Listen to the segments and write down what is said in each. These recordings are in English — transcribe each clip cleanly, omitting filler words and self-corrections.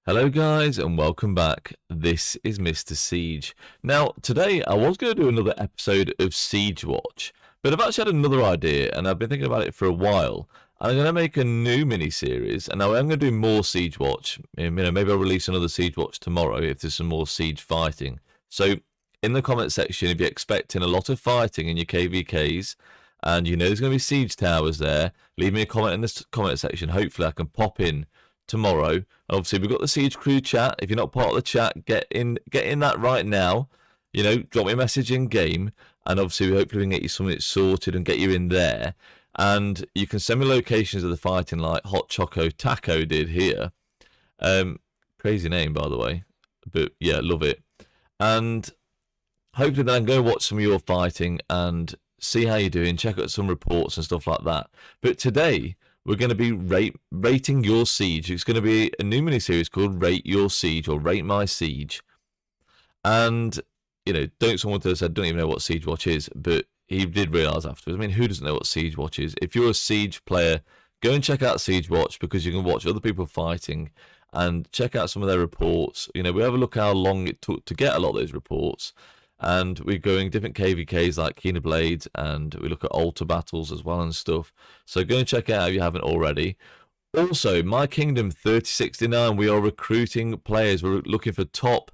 Hello guys and welcome back. This is Mr. Siege. Now today I was going to do another episode of Siege Watch, but I've actually had another idea and I've been thinking about it for a while. I'm going to make a new mini-series and now I'm going to do more Siege Watch. Maybe I'll release another Siege Watch tomorrow if there's some more Siege fighting. So in the comment section, if you're expecting a lot of fighting in your KVKs and you know there's going to be Siege Towers there, leave me a comment in this comment section. Hopefully I can pop in tomorrow. And obviously we've got the Siege Crew chat. If you're not part of the chat, get in that right now. You know, drop me a message in game, and obviously hopefully we can get you something sorted and get you in there. And you can send me locations of the fighting like Hot Choco Taco did here. Crazy name by the way, but yeah, love it. And hopefully then I can go watch some of your fighting and see how you're doing, check out some reports and stuff like that. But today we're going to be rating your siege. It's going to be a new mini-series called Rate Your Siege or Rate My Siege. And, you know, don't someone to said, don't even know what Siege Watch is, but he did realise afterwards. I mean, who doesn't know what Siege Watch is? If you're a Siege player, go and check out Siege Watch because you can watch other people fighting and check out some of their reports. You know, we have a look how long it took to get a lot of those reports. And we're going different KVKs like Keener Blades, and we look at altar battles as well and stuff. So go and check it out if you haven't already. Also, My Kingdom 3069, we are recruiting players. We're looking for top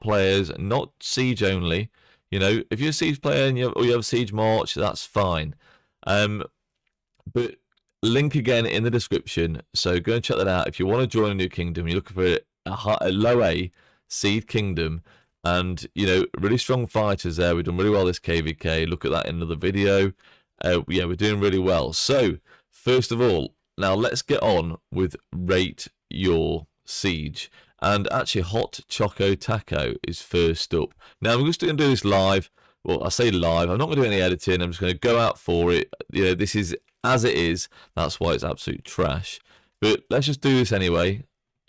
players, not Siege only. You know, if you're a Siege player and you have a Siege March, that's fine. But link again in the description. So go and check that out. If you want to join a new kingdom, you're looking for a low A Seed Kingdom. And, you know, really strong fighters there. We've done really well this KVK. Look at that in another video. Yeah, we're doing really well. So, first of all, now let's get on with Rate Your Siege. And actually, Hot Choco Taco is first up. Now, we're just going to do this live. Well, I say live. I'm not going to do any editing. I'm just going to go out for it. You know, this is as it is. That's why it's absolute trash. But let's just do this anyway.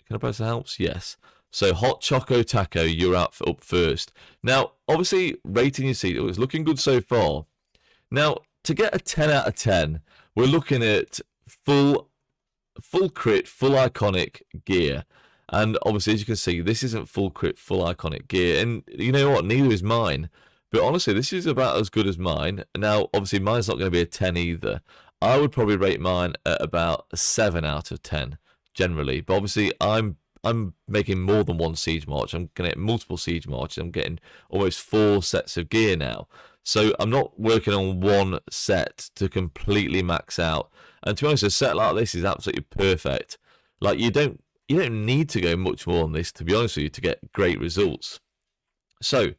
Can I press the helps? Yes. So, Hot Choco Taco, you're up first. Now, obviously, rating your seed, it's looking good so far. Now, to get a 10 out of 10, we're looking at full crit, full iconic gear. And obviously, as you can see, this isn't full crit, full iconic gear. And you know what? Neither is mine. But honestly, this is about as good as mine. Now, obviously, mine's not going to be a 10 either. I would probably rate mine at about a 7 out of 10, generally. But obviously, I'm making more than one Siege March. I'm going to get multiple Siege Marches. I'm getting almost 4 sets of gear now. So I'm not working on one set to completely max out. And to be honest, a set like this is absolutely perfect. Like you don't need to go much more on this, to be honest with you, to get great results. So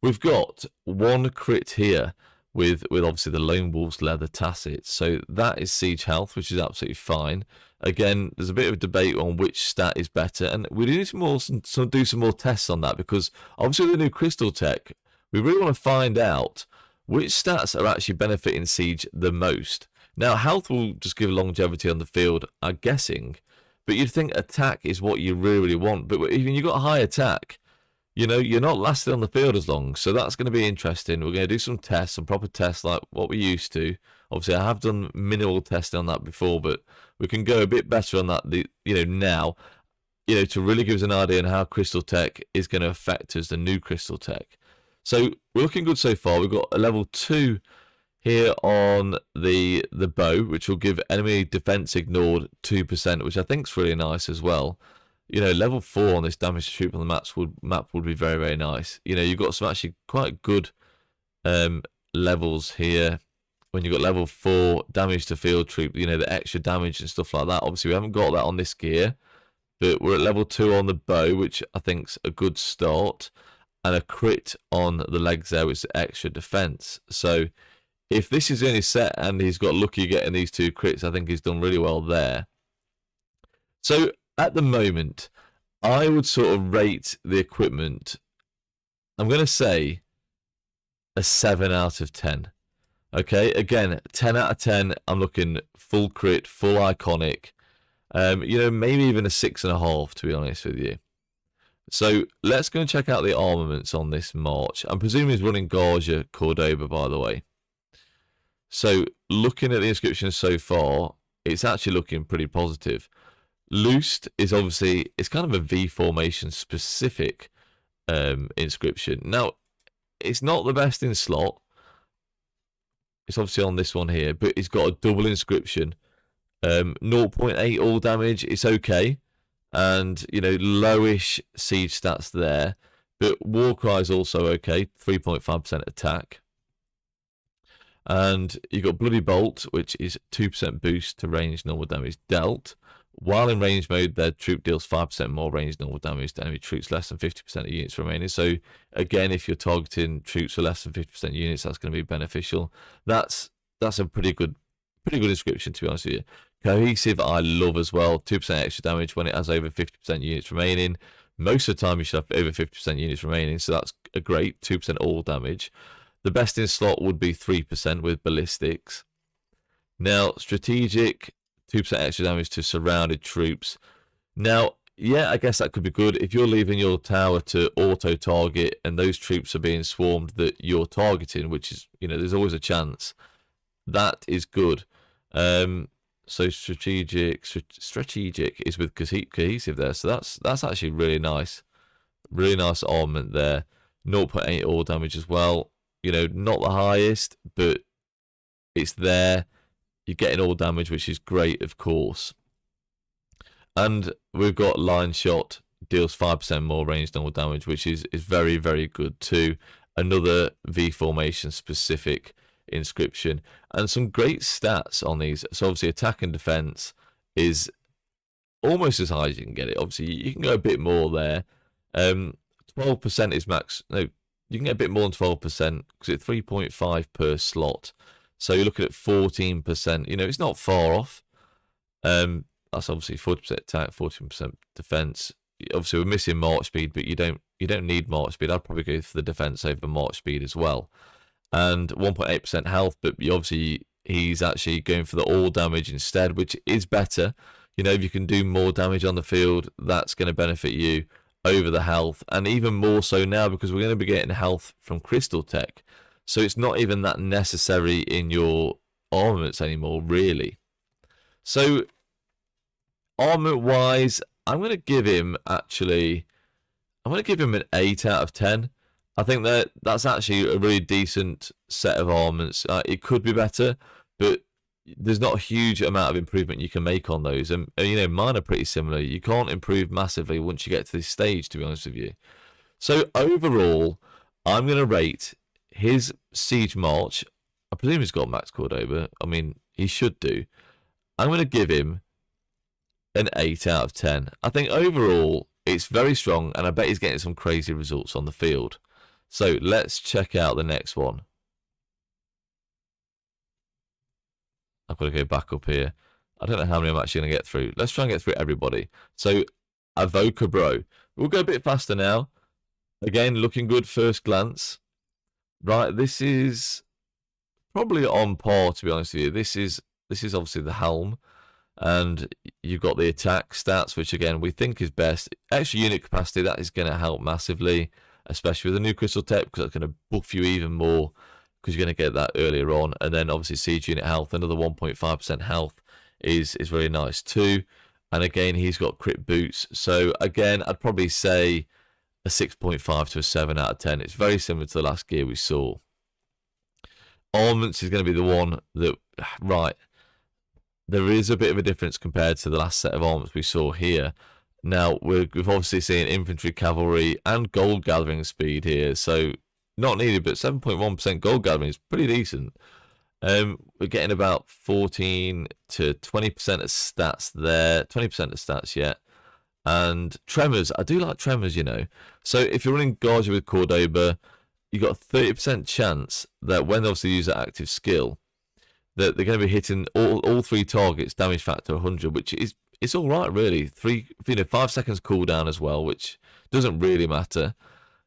we've got 1 crit here with obviously the Lone Wolf's leather tassets. So that is siege health, which is absolutely fine. Again, there's a bit of a debate on which stat is better, and we need to do some more tests on that because obviously the new crystal tech, we really want to find out which stats are actually benefiting siege the most. Now, health will just give longevity on the field, I'm guessing, but you'd think attack is what you really want. But even you got high attack, you know, you're not lasting on the field as long. So that's going to be interesting. We're going to do some tests, some proper tests like what we used to. Obviously, I have done minimal testing on that before, but we can go a bit better on that, now, to really give us an idea on how Crystal Tech is going to affect us, the new Crystal Tech. So we're looking good so far. We've got a level 2 here on the bow, which will give enemy defense ignored 2%, which I think is really nice as well. You know, level 4 on this damage to troop on the map would be very, very nice. You know, you've got some actually quite good levels here. When you've got level 4 damage to field troop, you know, the extra damage and stuff like that. Obviously, we haven't got that on this gear, but we're at level 2 on the bow, which I think's a good start, and a crit on the legs there, which is extra defense. So if this is the only set and he's got lucky getting these 2 crits, I think he's done really well there. So at the moment, I would sort of rate the equipment, I'm going to say a 7 out of 10. Okay, again, 10 out of 10, I'm looking full crit, full iconic. Maybe even a 6.5, to be honest with you. So let's go and check out the armaments on this march. I'm presuming he's running Garja Cordoba, by the way. So looking at the inscriptions so far, it's actually looking pretty positive. Loosed is obviously, it's kind of a V formation specific inscription. Now, it's not the best in slot. It's obviously on this one here, but it's got a double inscription. 0.8 all damage, it's okay. And, you know, lowish siege stats there. But Warcry is also okay, 3.5% attack. And you've got Bloody Bolt, which is 2% boost to range normal damage dealt. While in range mode, their troop deals 5% more range normal damage to enemy troops less than 50% of units remaining. So, again, if you're targeting troops with less than 50% units, that's going to be beneficial. That's a pretty good inscription, to be honest with you. Cohesive, I love as well. 2% extra damage when it has over 50% units remaining. Most of the time, you should have over 50% units remaining, so that's a great 2% all damage. The best in slot would be 3% with ballistics. Now, strategic, 2% extra damage to surrounded troops. Now, yeah, I guess that could be good. If you're leaving your tower to auto-target and those troops are being swarmed that you're targeting, which is, you know, there's always a chance, that is good. So strategic is with cohesive there. So that's actually really nice. Really nice armament there. 0.8 all damage as well. You know, not the highest, but it's there. You're getting all damage, which is great, of course. And we've got line shot, deals 5% more range normal damage, which is very, very good too. Another V formation specific inscription. And some great stats on these. So obviously attack and defense is almost as high as you can get it. Obviously, you can go a bit more there. 12% is max. No, you can get a bit more than 12% because it's 3.5 per slot. So you're looking at 14%. You know, it's not far off. That's obviously 40% attack, 14% defense. Obviously, we're missing march speed, but you don't need march speed. I'd probably go for the defense over march speed as well. And 1.8% health, but obviously he's actually going for the all damage instead, which is better. You know, if you can do more damage on the field, that's going to benefit you over the health, and even more so now because we're going to be getting health from Crystal Tech. So it's not even that necessary in your armaments anymore, really. So armament wise, I'm going to give him an 8 out of 10. I think that's actually a really decent set of armaments. It could be better, but there's not a huge amount of improvement you can make on those. And you know, mine are pretty similar. You can't improve massively once you get to this stage, to be honest with you. So overall, I'm going to rate his Siege March. I presume he's got Max Cordoba. I mean, he should do. I'm going to give him an 8 out of 10. I think overall, it's very strong, and I bet he's getting some crazy results on the field. So let's check out the next one. I've got to go back up here. I don't know how many I'm actually going to get through. Let's try and get through everybody. So, Aoka Bro. We'll go a bit faster now. Again, looking good first glance. Right, this is probably on par, to be honest with you. This is obviously the helm. And you've got the attack stats, which again, we think is best. Extra unit capacity, that is going to help massively, especially with the new Crystal Tech, because that's going to buff you even more, because you're going to get that earlier on. And then obviously siege unit health, another 1.5% health is really nice too. And again, he's got crit boots. So again, I'd probably say a 6.5 to a 7 out of 10. It's very similar to the last gear we saw. Armaments is going to be the one that, right, there is a bit of a difference compared to the last set of armaments we saw here. Now, we've obviously seen infantry, cavalry, and gold gathering speed here. So, not needed, but 7.1% gold gathering is pretty decent. We're getting about 14 to 20% of stats there. 20% of stats yet. And tremors. I do like tremors, you know. So, if you're running Guardia with Cordoba, you've got a 30% chance that when they obviously use that active skill, that they're going to be hitting all three targets, damage factor 100, which is it's all right, really. 5 seconds cooldown as well, which doesn't really matter.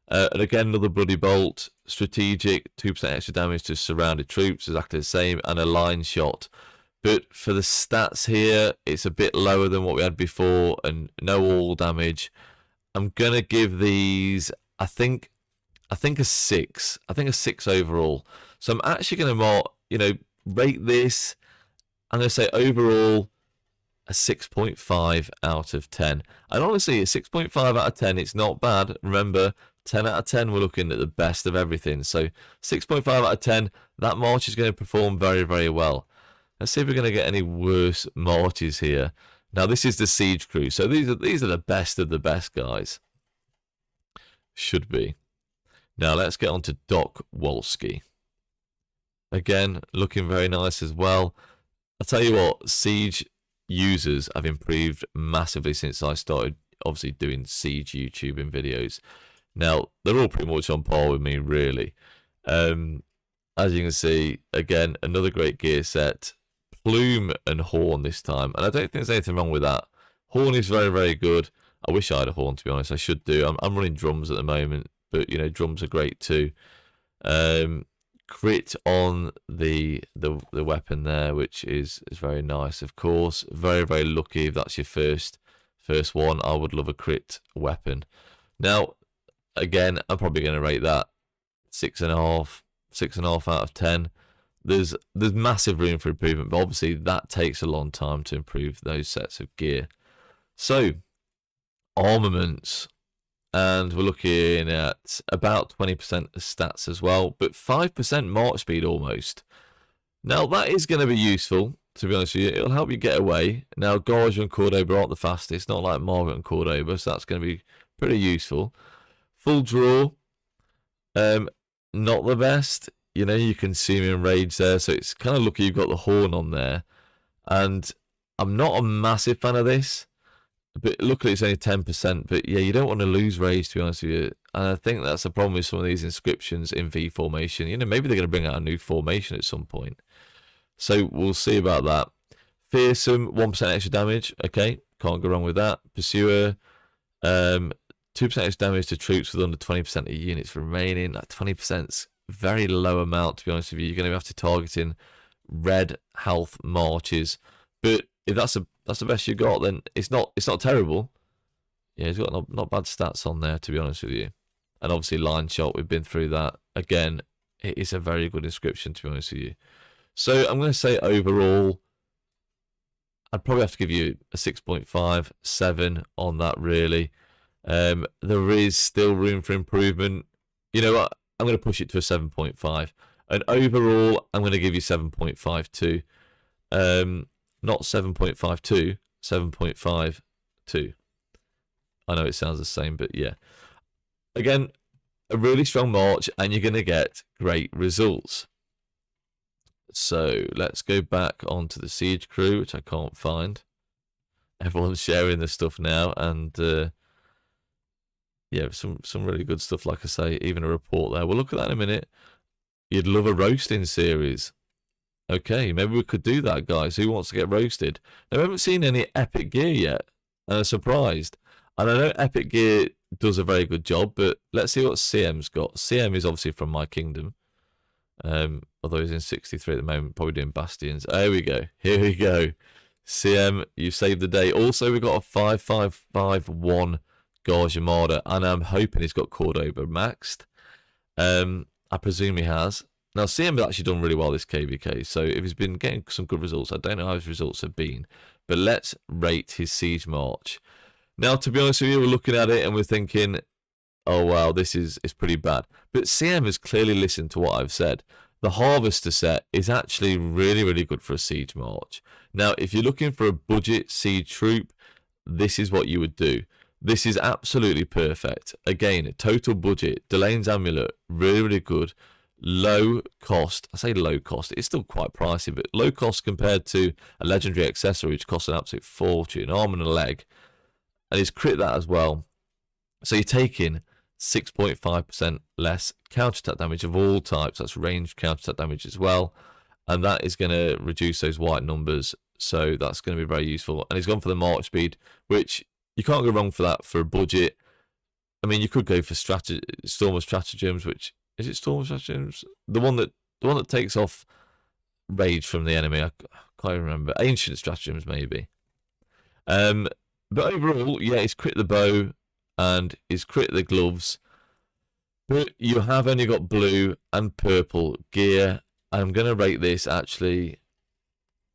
And again, another Bloody Bolt, strategic, 2% extra damage to surrounded troops, exactly the same, and a line shot. But for the stats here, it's a bit lower than what we had before, and no all damage. I'm gonna give these, I think a 6. I think a 6 overall. So I'm actually gonna rate this. I'm gonna say overall a 6.5 out of 10. And honestly, a 6.5 out of 10, it's not bad. Remember, 10 out of 10, we're looking at the best of everything. So 6.5 out of 10, that march is going to perform very, very well. Let's see if we're going to get any worse marches here. Now, this is the Siege crew. So these are the best of the best, guys. Should be. Now, let's get on to Doc Wolski. Again, looking very nice as well. I'll tell you what, Siege users have improved massively since I started, obviously, doing Siege YouTubing videos. Now, they're all pretty much on par with me, really. As you can see, again, another great gear set. Plume and horn this time, and I don't think there's anything wrong with that. Horn is very, very good. I wish I had a horn, to be honest. I should do. I'm running drums at the moment, but you know, drums are great too. Crit on the weapon there, which is very nice, of course. Very, very lucky if that's your first one. I would love a crit weapon. Now, again, I'm probably going to rate that 6.5 out of 10. There's massive room for improvement, but obviously that takes a long time to improve those sets of gear. So, armaments, and we're looking at about 20% of stats as well, but 5% march speed almost. Now, that is going to be useful, to be honest with you. It'll help you get away. Now, Gorge and Cordoba aren't the fastest, not like Margaret and Cordoba, so that's going to be pretty useful. Full draw, not the best. You know, you can see me in rage there, so it's kind of lucky you've got the horn on there. And I'm not a massive fan of this, but luckily it's only 10%. But yeah, you don't want to lose rage, to be honest with you. And I think that's the problem with some of these inscriptions in V formation. You know, maybe they're going to bring out a new formation at some point. So we'll see about that. Fearsome, 1% extra damage. Okay, can't go wrong with that. Pursuer, 2% extra damage to troops with under 20% of units remaining. That 20%'s very low amount, to be honest with you. You're going to have to targeting red health marches, but if that's the best you got, then it's not terrible. Yeah, he's got not bad stats on there, to be honest with you. And obviously line shot, we've been through that. Again, it is a very good inscription, to be honest with you. So I'm going to say overall, I'd probably have to give you a 6.5, 7 on that, really. There is still room for improvement. You know what? I'm going to push it to a 7.5. And overall, I'm going to give you 7.52. Not 7.52, 7.52. I know it sounds the same, but yeah. Again, a really strong march, and you're going to get great results. So let's go back onto the Siege crew, which I can't find. Everyone's sharing this stuff now, and yeah, some really good stuff, like I say, even a report there. We'll look at that in a minute. You'd love a roasting series. Okay, maybe we could do that, guys. Who wants to get roasted? Now, we haven't seen any epic gear yet, and I'm surprised. And I know epic gear does a very good job, but let's see what CM's got. CM is obviously from my kingdom. Although he's in 63 at the moment, probably doing bastions. There we go. Here we go. CM, you saved the day. Also, we've got a 5551 Gorge Armada, and I'm hoping he's got Cordoba maxed. I presume he has. Now, CM has actually done really well this KVK, so if he's been getting some good results, I don't know how his results have been, but let's rate his siege march. Now, to be honest with you, we're looking at it and we're thinking, oh wow, this is pretty bad. But CM has clearly listened to what I've said. The Harvester set is actually really, really good for a siege march. Now, if you're looking for a budget siege troop, this is what you would do. This is absolutely perfect. Again, total budget, Delane's Amulet, really, really good. Low cost. I say low cost. It's still quite pricey, but low cost compared to a legendary accessory, which costs an absolute fortune, arm and a leg. And he's crit that as well. So you're taking 6.5% less counterattack damage of all types. That's ranged counterattack damage as well. And that is going to reduce those white numbers. So that's going to be very useful. And he's gone for the march speed, which you can't go wrong for that for a budget. I mean, you could go for Storm of Stratagems, which is it Storm of Stratagems? The one that takes off rage from the enemy. I can't remember. Ancient Stratagems, maybe. But overall, yeah, he's crit the bow and he's crit the gloves. But you have only got blue and purple gear. I'm going to rate this actually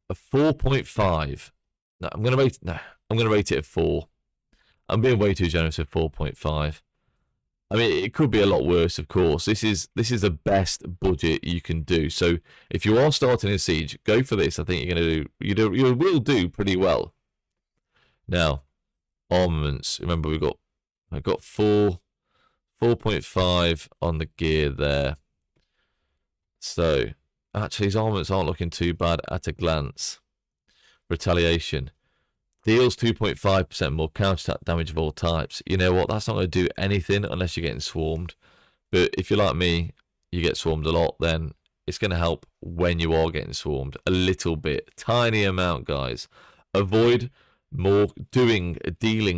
a 4.5. No, I'm gonna rate. No, I'm gonna rate it a 4. I'm being way too generous with 4.5. I mean, it could be a lot worse, of course. This is the best budget you can do. So if you are starting a siege, go for this. I think you're gonna you will do pretty well. Now, armaments. Remember, I got 4.5 on the gear there. So actually, his armaments aren't looking too bad at a glance. Retaliation. Deals 2.5% more counterattack damage of all types. You know what? That's not going to do anything unless you're getting swarmed. But if you're like me, you get swarmed a lot, then it's going to help when you are getting swarmed. A little bit. Tiny amount, guys. Avoid dealing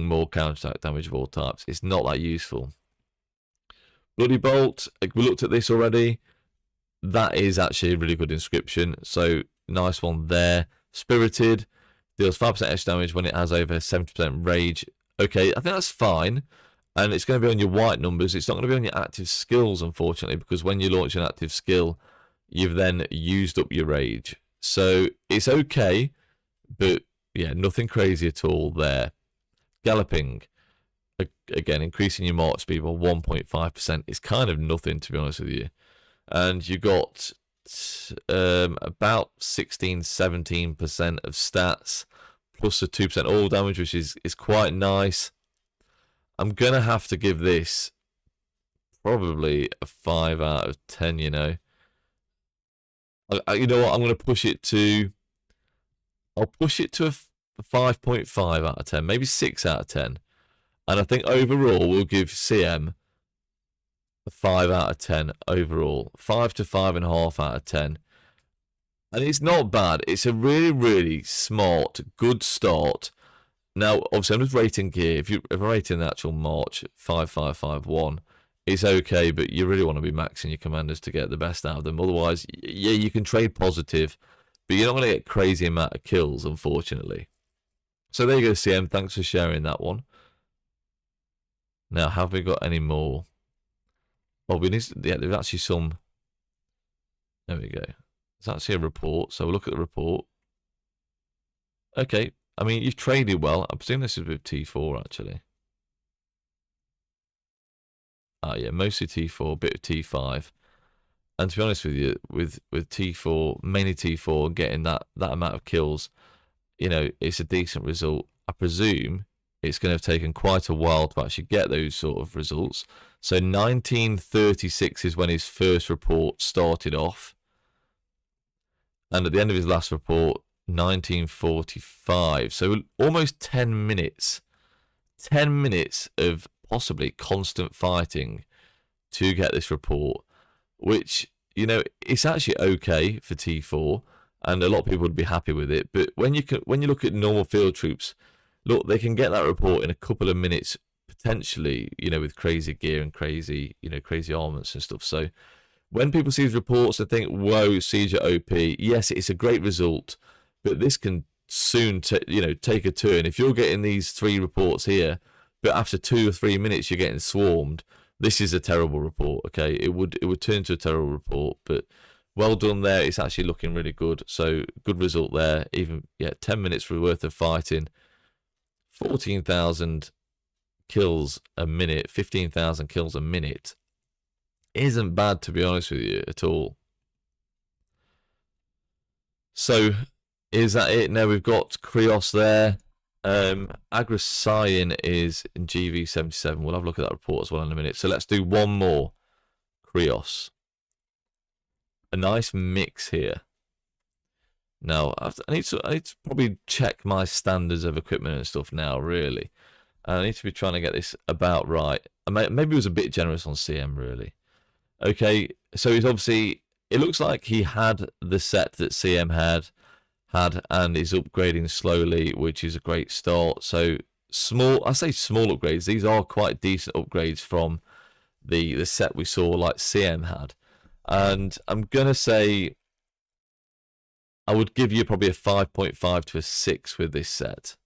more counterattack damage of all types. It's not that useful. Bloody Bolt. We looked at this already. That is actually a really good inscription. So, nice one there. Spirited. Deals 5% extra damage when it has over 70% rage. Okay, I think that's fine. And it's going to be on your white numbers. It's not going to be on your active skills, unfortunately, because when you launch an active skill, you've then used up your rage. So it's okay, but yeah, nothing crazy at all there. Galloping. Again, increasing your march speed by 1.5% is kind of nothing, to be honest with you. And you got about 16-17% of stats plus a 2% all damage, which is quite nice. I'm gonna have to give this probably a 5 out of 10. You know, you know what? I'm gonna push it to. I'll push it to a 5.5 out of 10, maybe 6 out of 10, and I think overall we'll give CM a 5 out of 10 overall, 5 to 5.5 out of 10. And it's not bad. It's a really, really smart, good start. Now, obviously, I'm just rating gear. If I'm rating the actual March 5551, it's okay, but you really want to be maxing your commanders to get the best out of them. Otherwise, yeah, you can trade positive, but you're not going to get crazy amount of kills, unfortunately. So there you go, CM. Thanks for sharing that one. Now, have we got any more? Oh, we need to, yeah, there's actually some. There we go. There's actually a report, so we'll look at the report. Okay, I mean, you've traded well. I presume this is with T4, actually. Yeah, mostly T4, bit of T5. And to be honest with you, with T4, mainly T4, getting that amount of kills, you know, it's a decent result. I presume it's going to have taken quite a while to actually get those sort of results. So 1936 is when his first report started off. And at the end of his last report, 1945. So almost 10 minutes. 10 minutes of possibly constant fighting to get this report, which, you know, it's actually okay for T4, and a lot of people would be happy with it. But when you look at normal field troops, look, they can get that report in a couple of minutes, potentially, you know, with crazy gear and crazy armaments and stuff. So when people see these reports, they think, whoa, Siege at OP. Yes, it's a great result, but this can soon take a turn. If you're getting these 3 reports here, but after 2 or 3 minutes you're getting swarmed, this is a terrible report. Okay, it would turn to a terrible report, but well done there. It's actually looking really good. So good result there. Even 10 minutes worth of fighting, 14,000 kills a minute, 15,000 kills a minute. Isn't bad, to be honest with you, at all. So is that it? Now we've got Krios there. Agrasian is in GV77. We'll have a look at that report as well in a minute. So let's do one more. Krios. A nice mix here. Now I need to probably check my standards of equipment and stuff now, really. And I need to be trying to get this about right. Maybe it was a bit generous on CM, really. Okay, so he's obviously, it looks like he had the set that CM had and is upgrading slowly, which is a great start. So I say small upgrades. These are quite decent upgrades from the set we saw like CM had. And I'm going to say I would give you probably a 5.5 to a 6 with this set.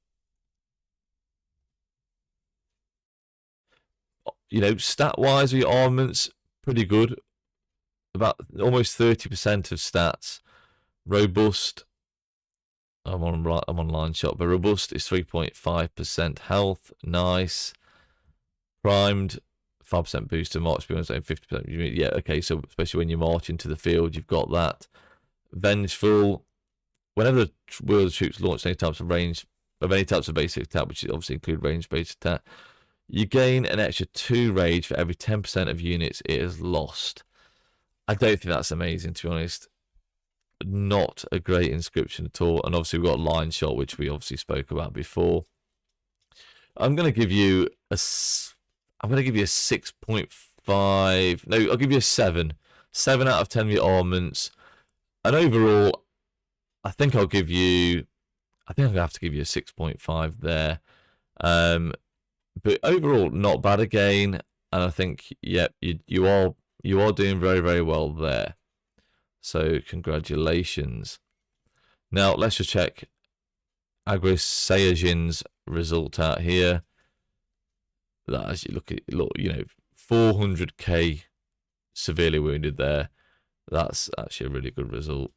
You know, stat-wise, your armaments, pretty good. About almost 30% of stats. Robust. I'm on line shot, but robust is 3.5% health. Nice. Primed, 5% boost to march speed, 50%. Yeah, okay, so especially when you march into the field, you've got that. Vengeful. Whenever the world troops launch any types of range, of any types of basic attack, which obviously include range-based attack, you gain an extra 2 rage for every 10% of units it has lost. I don't think that's amazing, to be honest. Not a great inscription at all. And obviously we've got line shot, which we obviously spoke about before. I'm going to give you a 6.5. No, I'll give you a 7. 7 out of 10 of your armaments. And overall, I think I'm going to have to give you a 6.5 there. But overall, not bad again. And I think, yeah, you are doing very, very well there. So congratulations. Now let's just check Agris Sayajin's result out here. That as you look, you know, 400k severely wounded there. That's actually a really good result.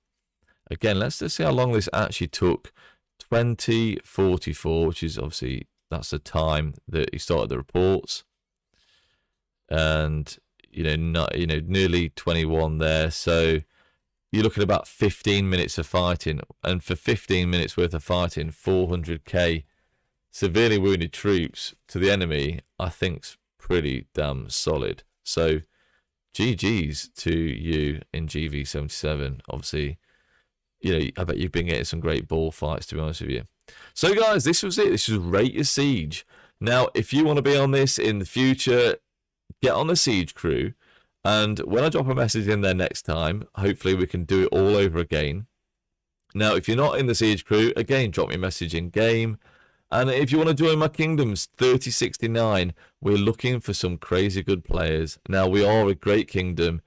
Again, let's just see how long this actually took. 2044, which is obviously that's the time that he started the reports, and nearly 21 there. So you're looking at about 15 minutes of fighting, and for 15 minutes worth of fighting, 400k severely wounded troops to the enemy, I think's pretty damn solid. So GG's to you in GV77. Obviously, I bet you've been getting some great ball fights, to be honest with you. So guys, this was it. This was Rate Your Siege. Now, if you want to be on this in the future, get on the Siege crew. And when I drop a message in there next time, hopefully we can do it all over again. Now, if you're not in the Siege crew, again, drop me a message in game. And if you want to join my Kingdoms 3069, we're looking for some crazy good players. Now, we are a great kingdom.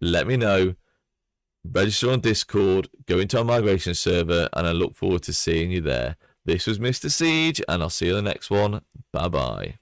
Let me know. Register on Discord, go into our migration server, and I look forward to seeing you there. This was Mr. Siege, and I'll see you in the next one. Bye-bye.